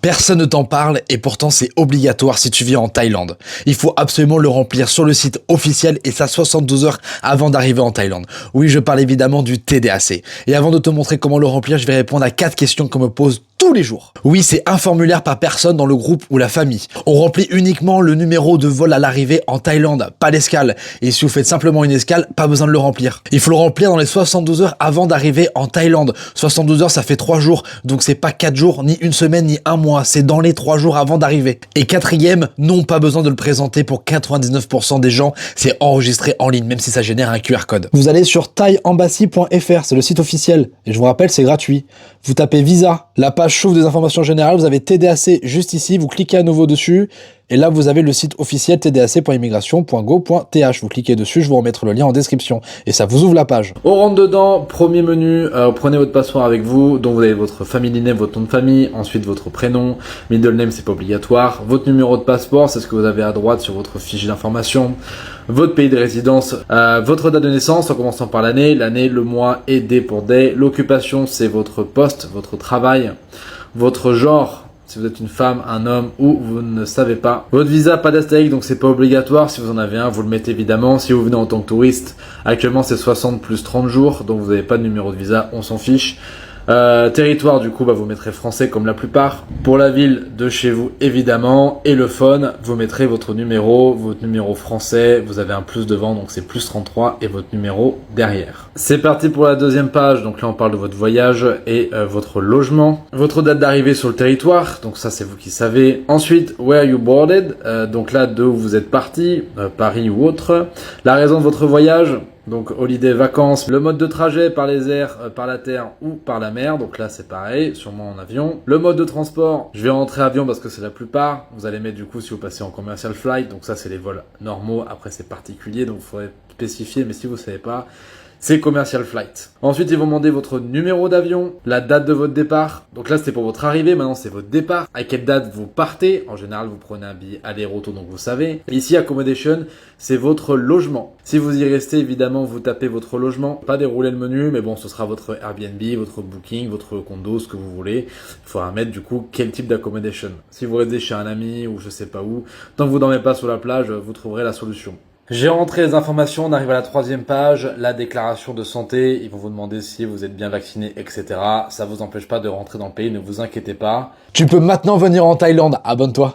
Personne ne t'en parle et pourtant c'est obligatoire si tu vis en Thaïlande. Il faut absolument le remplir sur le site officiel et ça 72 heures avant d'arriver en Thaïlande. Oui, je parle évidemment du TDAC. Et avant de te montrer comment le remplir, je vais répondre à 4 questions qu'on me pose tous les jours. Oui, c'est un formulaire par personne dans le groupe ou la famille. On remplit uniquement le numéro de vol à l'arrivée en Thaïlande, pas l'escale. Et si vous faites simplement une escale, pas besoin de le remplir. Il faut le remplir dans les 72 heures avant d'arriver en Thaïlande. 72 heures, ça fait 3 jours. Donc c'est pas 4 jours, ni une semaine, ni un mois. C'est dans les 3 jours avant d'arriver. Et quatrième, non, pas besoin de le présenter pour 99% des gens. C'est enregistré en ligne, même si ça génère un QR code. Vous allez sur thaiembassy.fr, c'est le site officiel. Et je vous rappelle, c'est gratuit. Vous tapez visa, la page s'ouvre des informations générales, vous avez TDAC juste ici, vous cliquez à nouveau dessus, et là vous avez le site officiel tdac.immigration.go.th. Vous cliquez dessus, je vous remettrai le lien en description, et ça vous ouvre la page. On rentre dedans, premier menu, prenez votre passeport avec vous, dont vous avez votre family name, votre nom de famille, ensuite votre prénom, middle name c'est pas obligatoire, votre numéro de passeport, c'est ce que vous avez à droite sur votre fiche d'information, votre pays de résidence, votre date de naissance en commençant par l'année, le mois et day pour day, l'occupation c'est votre poste, votre travail, votre genre, si vous êtes une femme, un homme ou vous ne savez pas. Votre visa, pas d'astérisque, donc c'est pas obligatoire. Si vous en avez un, vous le mettez évidemment. Si vous venez en tant que touriste, actuellement c'est 60 plus 30 jours, donc vous n'avez pas de numéro de visa, on s'en fiche. Territoire, du coup, vous mettrez français comme la plupart. Pour la ville de chez vous, évidemment. Et le phone, vous mettrez votre numéro français. Vous avez un plus devant, donc c'est plus 33 et votre numéro derrière. C'est parti pour la deuxième page. Donc là, on parle de votre voyage et votre logement. Votre date d'arrivée sur le territoire. Donc ça, c'est vous qui savez. Ensuite, where you boarded. Donc là, d'où vous êtes parti, Paris ou autre. La raison de votre voyage. Donc holiday, vacances, le mode de trajet par les airs, par la terre ou par la mer. Donc là c'est pareil, sûrement en avion. Le mode de transport, je vais rentrer avion parce que c'est la plupart. Vous allez mettre du coup si vous passez en commercial flight. Donc ça c'est les vols normaux, après c'est particulier. Donc il faudrait spécifier, mais si vous ne savez pas, c'est commercial flight. Ensuite, ils vont demander votre numéro d'avion, la date de votre départ. Donc là, c'était pour votre arrivée. Maintenant, c'est votre départ. À quelle date vous partez? En général, vous prenez un billet aller-retour, donc vous savez. Ici, accommodation, c'est votre logement. Si vous y restez, évidemment, vous tapez votre logement. Pas dérouler le menu, mais bon, ce sera votre Airbnb, votre Booking, votre condo, ce que vous voulez. Il faudra mettre du coup quel type d'accommodation. Si vous restez chez un ami ou je sais pas où, tant que vous dormez pas sur la plage, vous trouverez la solution. J'ai rentré les informations, on arrive à la troisième page, la déclaration de santé, ils vont vous demander si vous êtes bien vacciné, etc. Ça vous empêche pas de rentrer dans le pays, ne vous inquiétez pas. Tu peux maintenant venir en Thaïlande, abonne-toi.